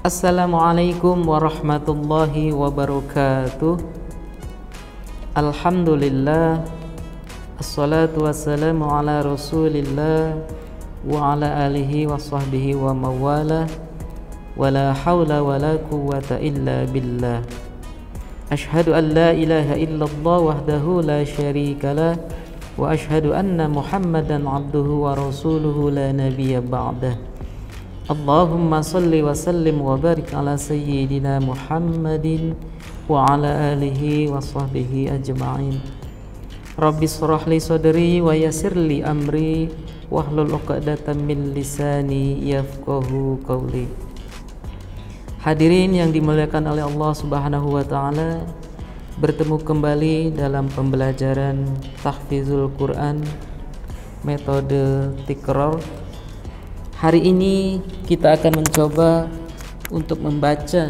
Assalamualaikum warahmatullahi wabarakatuh. Alhamdulillah, assalatu wassalamu ala rasulillah wa ala alihi wa sahbihi wa mawala, wa la hawla wa la quwwata illa billah. Ashhadu an la ilaha illallah wahdahu la syarika lah, wa ashhadu anna muhammadan abduhu wa rasuluhu la nabiyya ba'dah. Allahumma salli wa sallim wa barik ala sayyidina Muhammadin wa ala alihi wa sahbihi ajma'in. Rabbi shrah li sadri wa yassir li amri wahlul 'uqdatam min lisani yafqahu qawli. Hadirin yang dimuliakan oleh Allah Subhanahu wa taala, bertemu kembali dalam pembelajaran tahfizul Quran metode tikror. Hari ini kita akan mencoba untuk membaca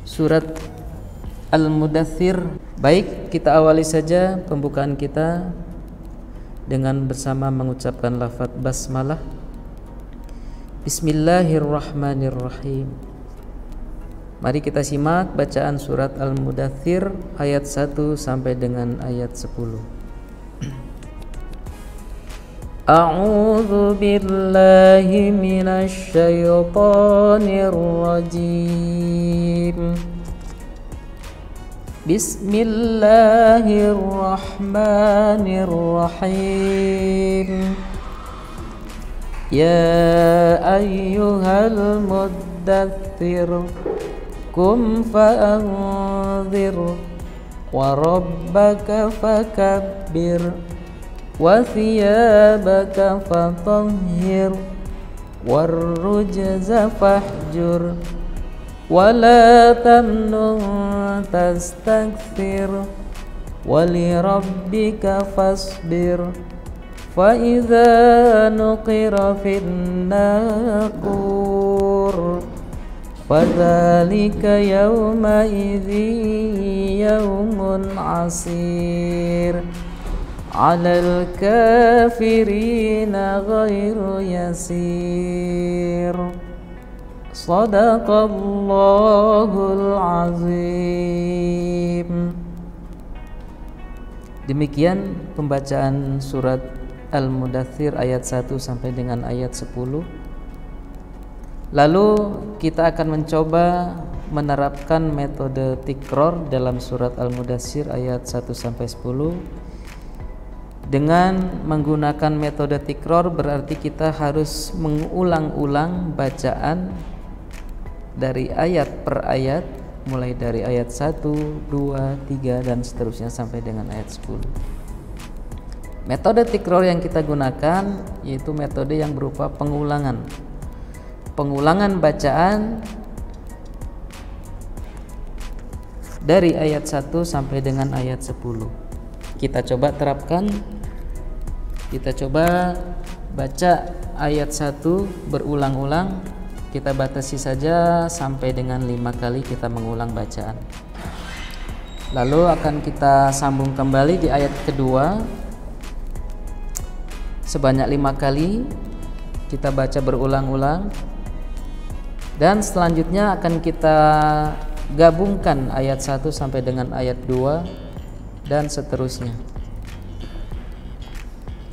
surat Al-Mudaththir. Baik, kita awali saja pembukaan kita dengan bersama mengucapkan lafaz basmalah. Bismillahirrahmanirrahim. Mari kita simak bacaan surat Al-Mudaththir ayat 1 sampai dengan ayat 10. A'udzu billahi minasy syaithanir rajim. Bismillahirrahmanirrahim. Ya ayyuhal muddaththir qum fa'anzir wa rabbaka fakabbir wa thiyabaka fatahhir warrujza fahjur wa la tamnun tastakthir wa li rabbika fasbir fa idza nuqira fin naqur fadzalika yawma idzin yawmun asir 'alal kafirina ghairu yasir. Shadaqallahul azim. Demikian pembacaan surat Al-Mudaththir ayat 1 sampai dengan ayat 10. Lalu kita akan mencoba menerapkan metode tikror dalam surat Al-Mudaththir ayat 1 sampai 10. Dengan menggunakan metode tikror berarti kita harus mengulang-ulang bacaan dari ayat per ayat, mulai dari ayat 1, 2, 3 dan seterusnya sampai dengan ayat 10. Metode tikror yang kita gunakan yaitu metode yang berupa pengulangan bacaan dari ayat 1 sampai dengan ayat 10. Kita coba terapkan. Kita coba baca ayat 1 berulang-ulang. Kita batasi saja sampai dengan 5 kali kita mengulang bacaan. Lalu akan kita sambung kembali di ayat kedua sebanyak 5 kali. Kita baca berulang-ulang. Dan selanjutnya akan kita gabungkan ayat 1 sampai dengan ayat 2 dan seterusnya.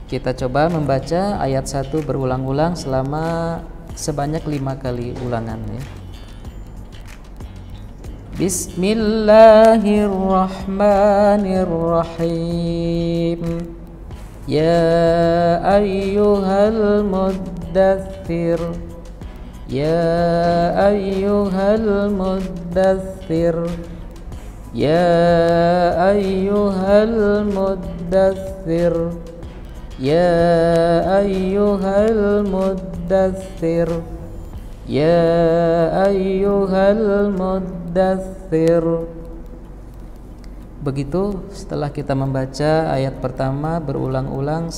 Kita coba membaca ayat 1 berulang-ulang selama sebanyak 5 kali ulangan ya. Bismillahirrahmanirrahim. Ya ayyuhal muddaththir. Ya ayyuhal muddaththir. Ya ayyuhal muddaththir. Ya ayyuhal muddaththir. Ya ayyuhal muddaththir. Begitu setelah kita membaca ayat pertama berulang-ulang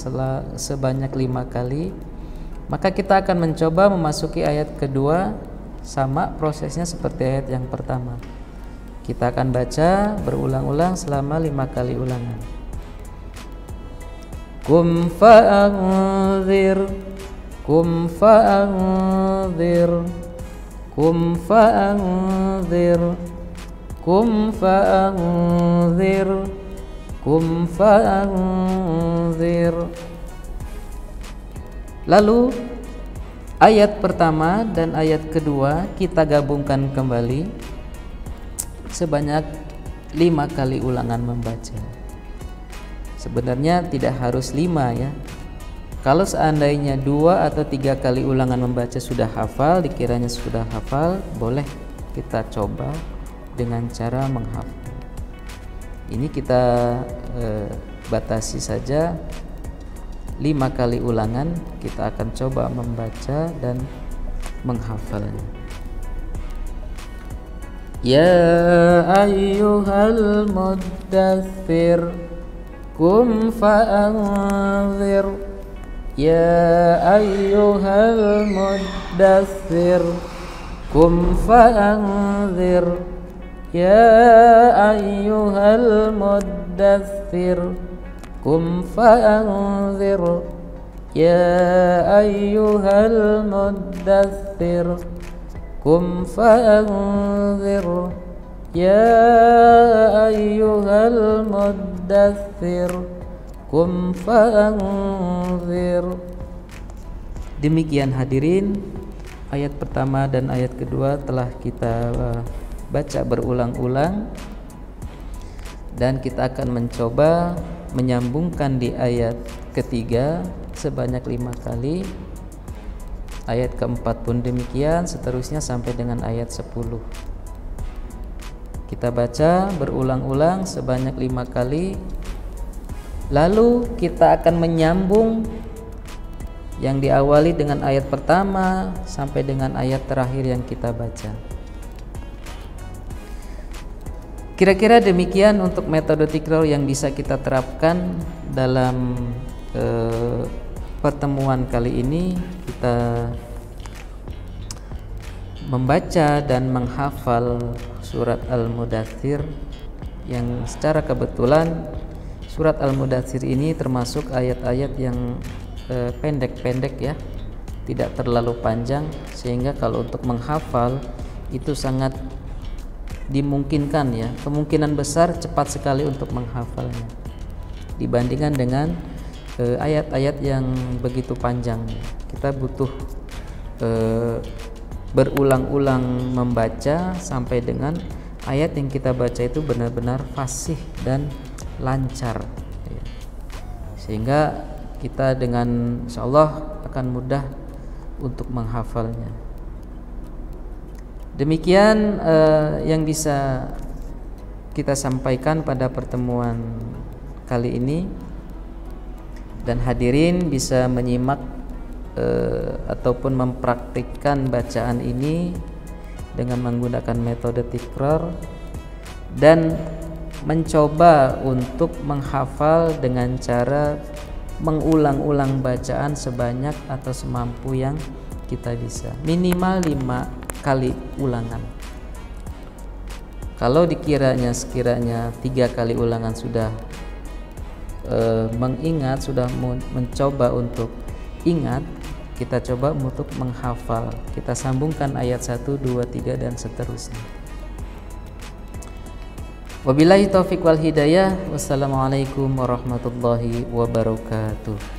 sebanyak 5 kali, maka kita akan mencoba memasuki ayat kedua. Sama prosesnya seperti ayat yang pertama. Kita akan baca berulang-ulang selama 5 kali ulangan. Qum fa'anzir, qum fa'anzir, kum fa'anzir, kum fa'anzir, kum fa'anzir. Lalu ayat pertama dan ayat kedua kita gabungkan kembali sebanyak 5 kali ulangan membaca. Sebenarnya tidak harus 5 ya. Kalau seandainya 2 atau 3 kali ulangan membaca sudah hafal, dikiranya sudah hafal, boleh kita coba dengan cara menghafal. Ini kita batasi saja 5 kali ulangan, kita akan coba membaca dan menghafalnya. Ya ayyuhal muddaththir qum fa'anzir, ya ayyuhal muddaththir qum fa'anzir, ya ayyuhal muddaththir qum fa'anzir, ya ayyuhal muddaththir qum fa'anzir, ya ayyuhal muddaththir qum fa'anzir. Demikian hadirin, ayat pertama dan ayat kedua telah kita baca berulang-ulang, dan kita akan mencoba menyambungkan di ayat ketiga sebanyak 5 kali, ayat keempat pun demikian, seterusnya sampai dengan ayat 10. Kita baca berulang-ulang sebanyak 5 kali, lalu kita akan menyambung yang diawali dengan ayat pertama sampai dengan ayat terakhir yang kita baca. Kira-kira demikian untuk metode tikror yang bisa kita terapkan dalam pertemuan kali ini. Kita membaca dan menghafal surat Al-Mudaththir, yang secara kebetulan surat Al-Mudaththir ini termasuk ayat-ayat yang pendek-pendek ya, tidak terlalu panjang, sehingga kalau untuk menghafal itu sangat dimungkinkan ya, kemungkinan besar cepat sekali untuk menghafalnya dibandingkan dengan ayat-ayat yang begitu panjang. Kita butuh berulang-ulang membaca sampai dengan ayat yang kita baca itu benar-benar fasih dan lancar ya. Sehingga kita dengan insyaallah akan mudah untuk menghafalnya. Demikian yang bisa kita sampaikan pada pertemuan kali ini, dan hadirin bisa menyimak ataupun mempraktikkan bacaan ini dengan menggunakan metode tikror dan mencoba untuk menghafal dengan cara mengulang-ulang bacaan sebanyak atau semampu yang kita bisa, minimal 5 kali ulangan. Kalau sekiranya 3 kali ulangan sudah mengingat, sudah mencoba untuk ingat, kita coba untuk menghafal. Kita sambungkan ayat 1, 2, 3 dan seterusnya. Wabillahi taufiq wal hidayah. Wassalamualaikum warahmatullahi wabarakatuh.